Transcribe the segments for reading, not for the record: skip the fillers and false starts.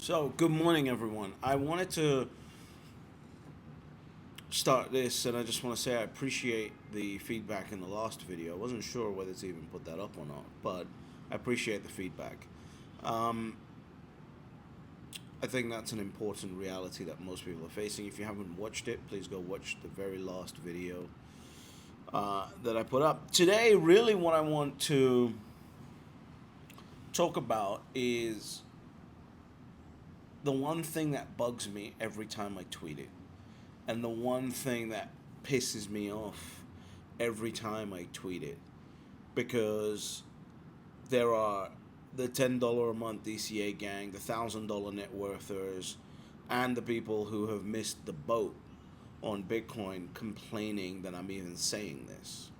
So, good morning, everyone. I wanted to start this, and I just want to say I appreciate the feedback in the last video. I wasn't sure whether to even put that up or not, but I appreciate the feedback. Um, I think that's an important reality that most people are facing. If you haven't watched it, please go watch the very last video that I put up. Today, really, what I want to talk about is the one thing that bugs me every time I tweet it. And the one thing that pisses me off every time I tweet it, because there are the $10 a month DCA gang, the $1,000 net worthers, and the people who have missed the boat on Bitcoin complaining that I'm even saying this.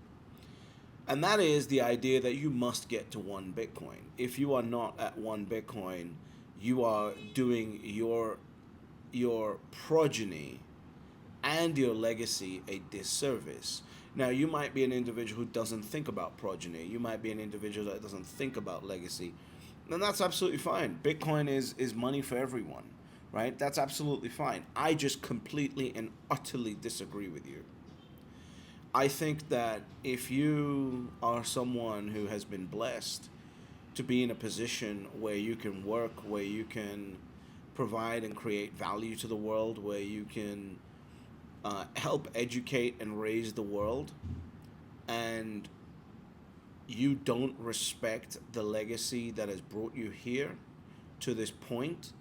And that is the idea that you must get to one Bitcoin. If you are not at one Bitcoin, you are doing your progeny and your legacy a disservice. Now, you might be an individual who doesn't think about progeny. You might be an individual that doesn't think about legacy. And that's absolutely fine. Bitcoin is money for everyone, right? That's absolutely fine. I just completely and utterly disagree with you. I think that if you are someone who has been blessed to be in a position where you can work, where you can provide and create value to the world, where you can help educate and raise the world, and you don't respect the legacy that has brought you here to this point,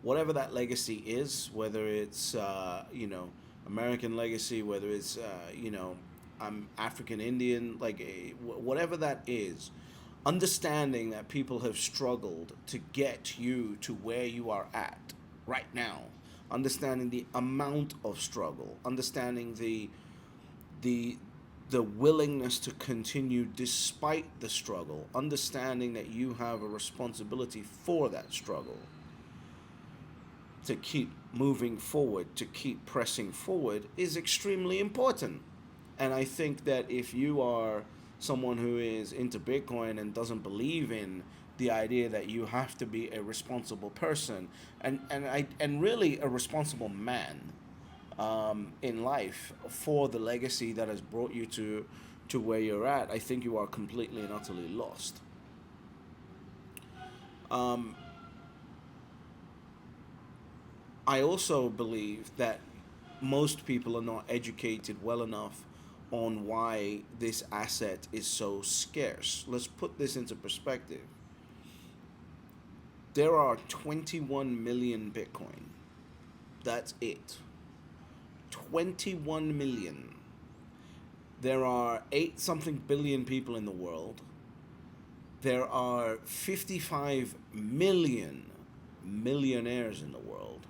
whatever that legacy is, whether it's American legacy, whether it's African Indian, like whatever that is, understanding that people have struggled to get you to where you are at right now, understanding the amount of struggle, understanding the the willingness to continue despite the struggle, understanding that you have a responsibility for that struggle, to keep moving forward, to keep pressing forward, is extremely important. And I think that if you are someone who is into Bitcoin and doesn't believe in the idea that you have to be a responsible person and really a responsible man in life for the legacy that has brought you to where you're at, I think you are completely and utterly lost. Um, I also believe that most people are not educated well enough on why this asset is so scarce. Let's put this into perspective. There are 21 million Bitcoin. That's it. 21 million. There are 8 something billion people in the world. There are 55 million millionaires in the world.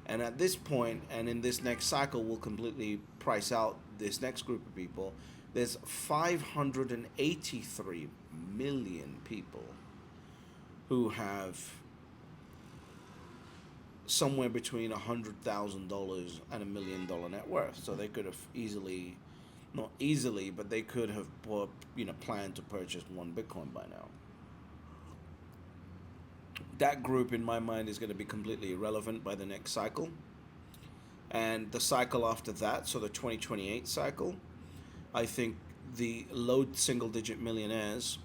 And at this point, and in this next cycle, we'll completely price out this next group of people. There's 583 million people who have somewhere between $100,000 and $1 million net worth. So they could have easily, not easily, but they could have planned to purchase one Bitcoin by now. That group, in my mind, is going to be completely irrelevant by the next cycle. And the cycle after that, so the 2028 cycle, I think the low single digit millionaires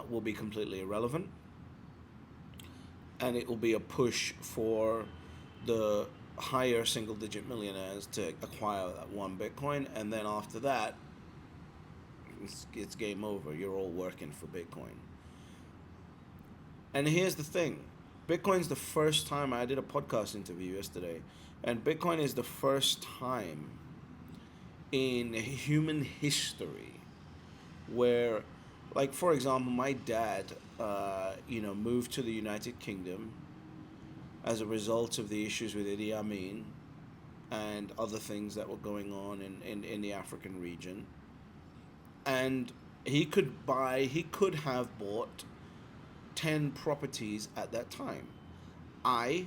will be completely irrelevant. And it will be a push for the higher single digit millionaires to acquire that one Bitcoin. And then after that, it's game over. You're all working for Bitcoin. And here's the thing. Bitcoin's the first time, I did a podcast interview yesterday, and Bitcoin is the first time in human history where, like, for example, my dad, moved to the United Kingdom as a result of the issues with Idi Amin and other things that were going on in the African region. And he could have bought 10 properties at that time. I,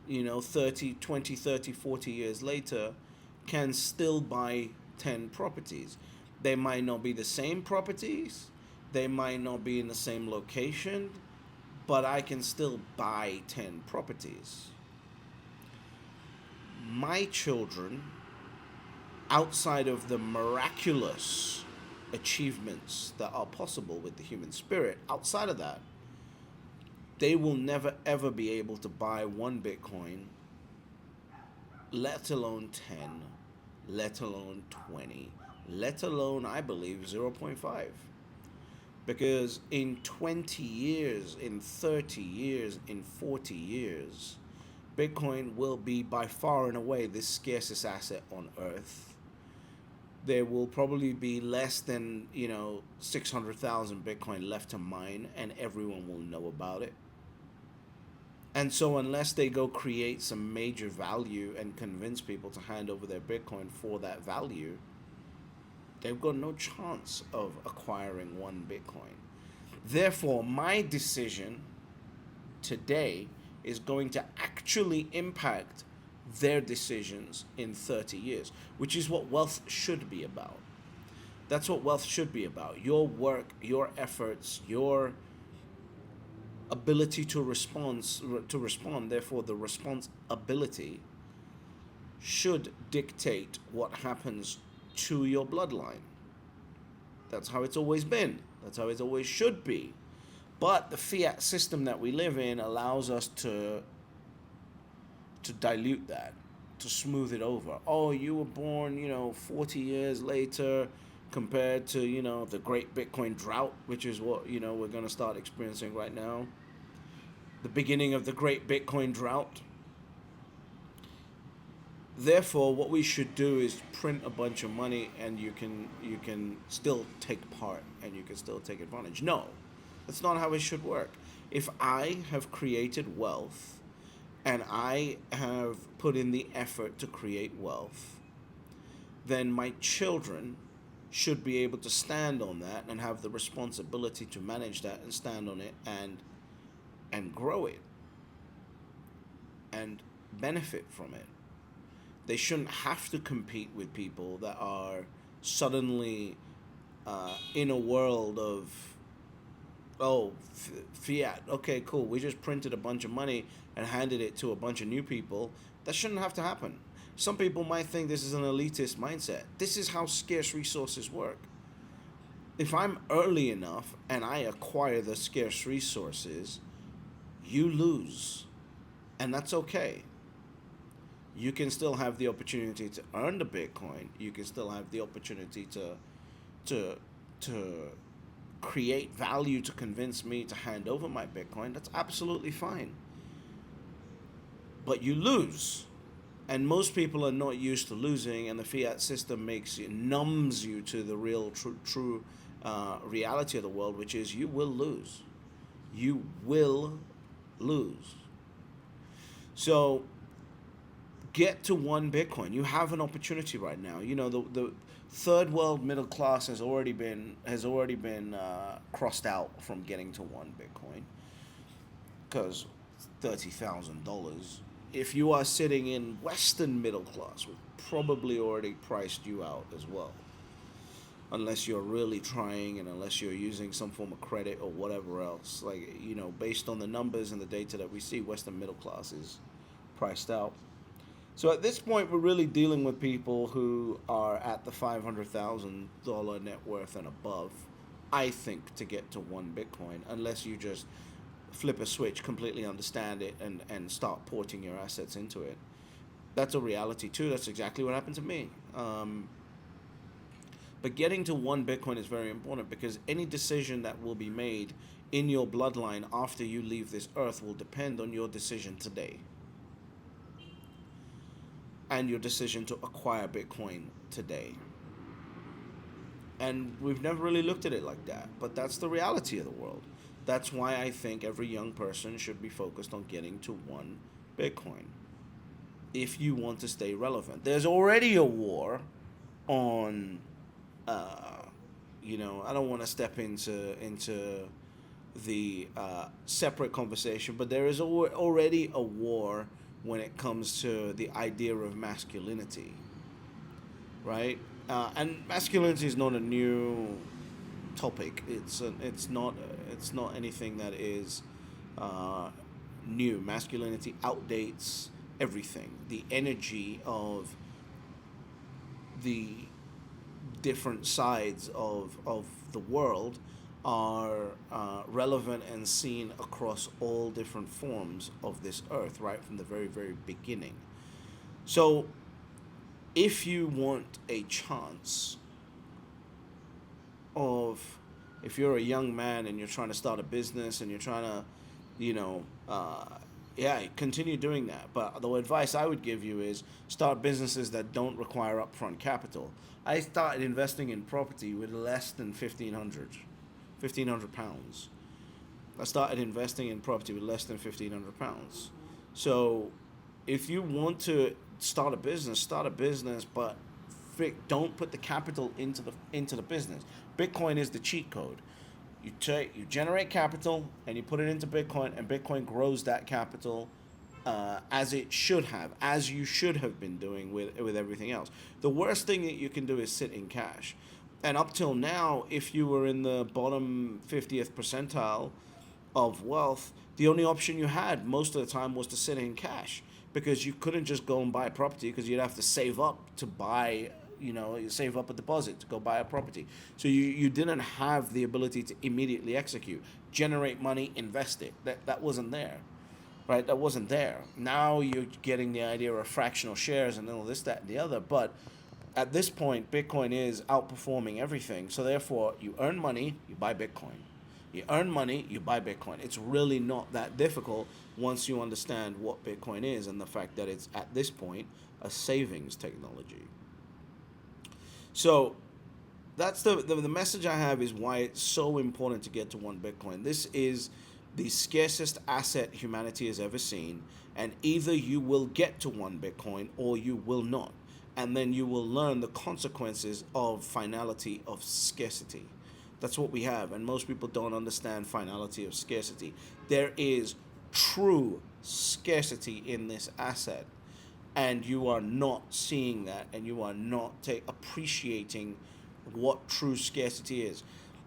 40 years later, can still buy 10 properties. They might not be the same properties, they might not be in the same location, but I can still buy 10 properties. My children, outside of the miraculous achievements that are possible with the human spirit, outside of that, they will never ever be able to buy 1 Bitcoin, let alone 10, let alone 20, let alone, I believe, 0.5. Because in 20 years, in 30 years, in 40 years, Bitcoin will be by far and away the scarcest asset on earth. There will probably be less than, 600,000 Bitcoin left to mine, and everyone will know about it. And so unless they go create some major value and convince people to hand over their Bitcoin for that value, they've got no chance of acquiring 1 Bitcoin. Therefore, my decision today is going to actually impact their decisions in 30 years, which is what wealth should be about. That's what wealth should be about. Your work, your efforts, your ability to respond, therefore the responsibility should dictate what happens to your bloodline. That's how it's always been. That's how it always should be. But the fiat system that we live in allows us to dilute that, to smooth it over. Oh, you were born, 40 years later compared to, the great Bitcoin drought, which is what, we're going to start experiencing right now. The beginning of the great Bitcoin drought. Therefore, what we should do is print a bunch of money, and you can still take part and you can still take advantage. No, that's not how it should work. If I have created wealth and I have put in the effort to create wealth, then my children should be able to stand on that and have the responsibility to manage that and stand on it and grow it and benefit from it. They shouldn't have to compete with people that are suddenly in a world of, fiat. Okay, cool. We just printed a bunch of money and handed it to a bunch of new people. That shouldn't have to happen. Some people might think this is an elitist mindset. This is how scarce resources work. If I'm early enough and I acquire the scarce resources, you lose. And that's okay. You can still have the opportunity to earn the Bitcoin. You can still have the opportunity to create value to convince me to hand over my Bitcoin. That's absolutely fine. But you lose. And most people are not used to losing, and the fiat system numbs you to the real, true reality of the world, which is you will lose. You will lose. So get to 1 Bitcoin. You have an opportunity right now. The third world middle class has already been crossed out from getting to 1 Bitcoin because $30,000. If you are sitting in Western middle class, we've probably already priced you out as well. Unless you're really trying and unless you're using some form of credit or whatever else. Based on the numbers and the data that we see, Western middle class is priced out. So at this point, we're really dealing with people who are at the $500,000 net worth and above, I think, to get to 1 Bitcoin, unless you just flip a switch, completely understand it, and start porting your assets into it. That's a reality too. That's exactly what happened to me. But getting to 1 Bitcoin is very important because any decision that will be made in your bloodline after you leave this earth will depend on your decision today and your decision to acquire Bitcoin today. And we've never really looked at it like that, but that's the reality of the world. That's why I think every young person should be focused on getting to 1 Bitcoin if you want to stay relevant. There's already a war on, I don't want to step into the separate conversation, but there is already a war when it comes to the idea of masculinity, right? And masculinity is not a new topic. It's not anything that is uh, new. Masculinity outdates everything. The energy of the different sides of the world are relevant and seen across all different forms of this earth, right from the very, very beginning. So, if you want a chance of, if you're a young man and you're trying to start a business and you're trying to, you know, yeah, continue doing that. But the advice I would give you is start businesses that don't require upfront capital. I started investing in property with less than 1,500 pounds. I started investing in property with less than 1,500 pounds. So, if you want to start a business, but don't put the capital into the business. Bitcoin is the cheat code. You generate capital and you put it into Bitcoin, and Bitcoin grows that capital as it should have, as you should have been doing with everything else. The worst thing that you can do is sit in cash. And up till now, if you were in the bottom 50th percentile of wealth, the only option you had most of the time was to sit in cash, because you couldn't just go and buy a property, because you'd have to save up to buy, you save up a deposit to go buy a property. So you didn't have the ability to immediately execute, generate money, invest it. That wasn't there, right? That wasn't there. Now you're getting the idea of fractional shares and all this, that, and the other. But at this point, Bitcoin is outperforming everything. So therefore, you earn money, you buy Bitcoin. You earn money, you buy Bitcoin. It's really not that difficult once you understand what Bitcoin is and the fact that it's, at this point, a savings technology. So that's the message I have, is why it's so important to get to one Bitcoin. This is the scarcest asset humanity has ever seen, and either you will get to one Bitcoin or you will not. And then you will learn the consequences of finality of scarcity. That's what we have, and most people don't understand finality of scarcity. There is true scarcity in this asset, and you are not seeing that, and you are not appreciating what true scarcity is.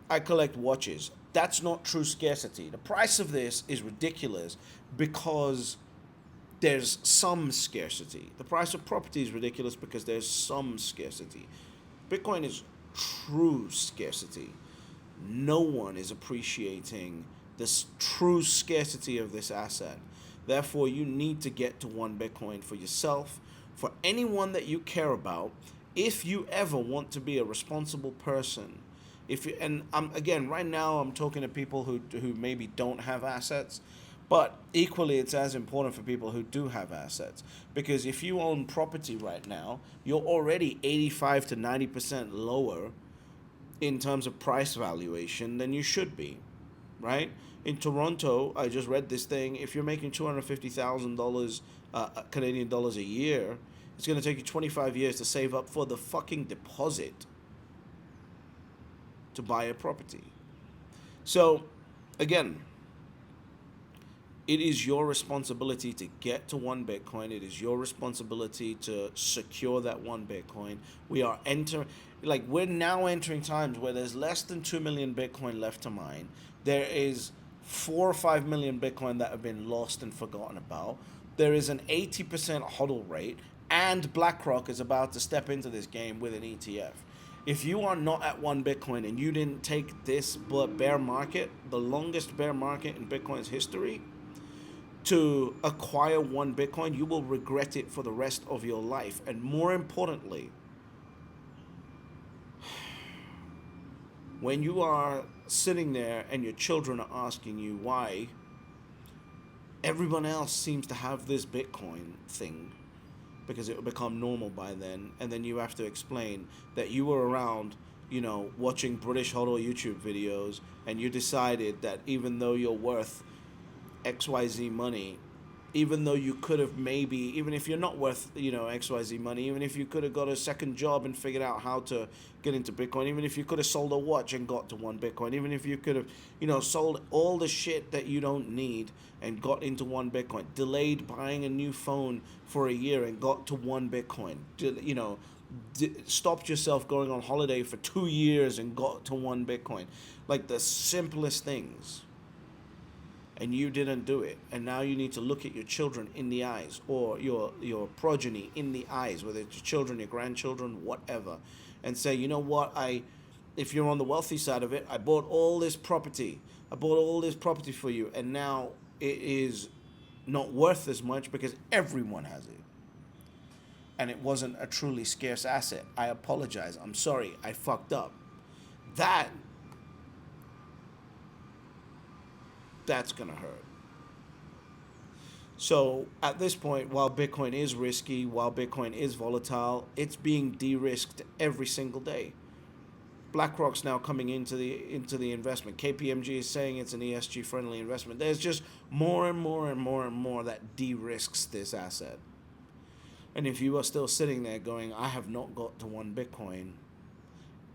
I collect watches. That's not true scarcity. The price of this is ridiculous because there's some scarcity. The price of property is ridiculous because there's some scarcity. Bitcoin is true scarcity. No one is appreciating this true scarcity of this asset. Therefore, you need to get to one Bitcoin for yourself, for anyone that you care about. If you ever want to be a responsible person, again, right now I'm talking to people who maybe don't have assets, but equally it's as important for people who do have assets, because if you own property right now, you're already 85 to 90% lower in terms of price valuation than you should be, right? In Toronto, I just read this thing. If you're making $250,000 Canadian dollars a year, it's going to take you 25 years to save up for the fucking deposit to buy a property. So, again, it is your responsibility to get to one Bitcoin. It is your responsibility to secure that one Bitcoin. We're now entering times where there's less than 2 million Bitcoin left to mine. There is 4 or 5 million Bitcoin that have been lost and forgotten about. There is an 80% hodl rate, and BlackRock is about to step into this game with an ETF. If you are not at one Bitcoin and you didn't take this bear market, the longest bear market in Bitcoin's history, to acquire one Bitcoin, you will regret it for the rest of your life. And more importantly, when you are sitting there and your children are asking you why everyone else seems to have this Bitcoin thing, because it will become normal by then, and then you have to explain that you were around, watching British HODL YouTube videos, and you decided that even though you're worth XYZ money, even though you could have maybe, even if you're not worth, XYZ money, even if you could have got a second job and figured out how to get into Bitcoin, even if you could have sold a watch and got to one Bitcoin, even if you could have, sold all the shit that you don't need and got into one Bitcoin, delayed buying a new phone for a year and got to one Bitcoin, stopped yourself going on holiday for 2 years and got to one Bitcoin, like the simplest things. and you didn't do it, and now you need to look at your children in the eyes, or your progeny in the eyes, whether it's your children, your grandchildren, whatever, and say, you know what, if you're on the wealthy side of it, I bought all this property. I bought all this property for you, and now it is not worth as much because everyone has it. And it wasn't a truly scarce asset. I apologize. I'm sorry. I fucked up. That's going to hurt. So at this point, while Bitcoin is risky, while Bitcoin is volatile, it's being de-risked every single day. BlackRock's now coming into the investment. KPMG is saying it's an ESG friendly investment. There's just more and more and more and more that de-risks this asset. And if you are still sitting there going, I have not got to one Bitcoin,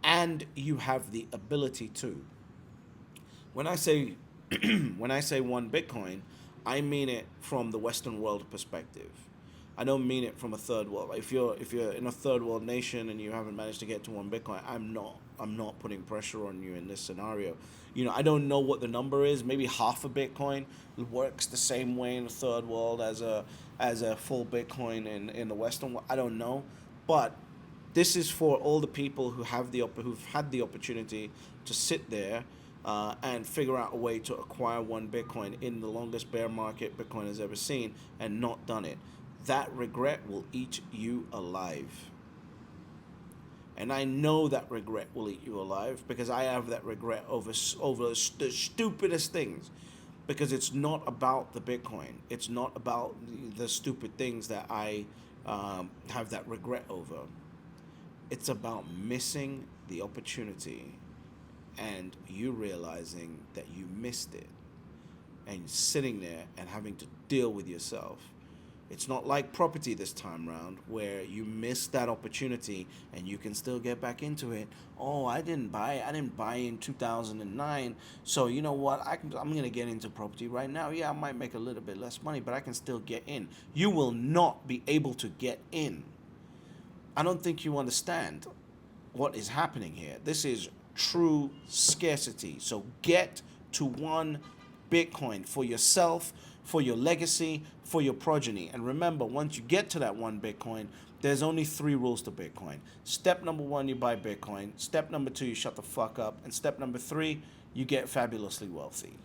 and you have the ability to. When I say one Bitcoin, I mean it from the Western world perspective. I don't mean it from a third world. If you're in a third world nation and you haven't managed to get to one Bitcoin, I'm not putting pressure on you in this scenario. I don't know what the number is. Maybe half a Bitcoin works the same way in the third world as a full Bitcoin in the Western world. I don't know, but this is for all the people who've had the opportunity to sit there and figure out a way to acquire one Bitcoin in the longest bear market Bitcoin has ever seen and not done it. That regret will eat you alive. And I know that regret will eat you alive because I have that regret over the stupidest things. Because it's not about the Bitcoin. It's not about the stupid things that I have that regret over. It's about missing the opportunity and you realizing that you missed it and sitting there and having to deal with yourself. It's not like property this time round where you miss that opportunity and you can still get back into it. Oh, I didn't buy in 2009. So you know what? I'm going to get into property right now. Yeah, I might make a little bit less money, but I can still get in. You will not be able to get in. I don't think you understand what is happening here. This is true scarcity. So get to one Bitcoin for yourself, for your legacy, for your progeny. And remember, once you get to that one Bitcoin, there's only 3 rules to Bitcoin. Step number 1, you buy Bitcoin. Step number 2, you shut the fuck up. And step number 3, you get fabulously wealthy.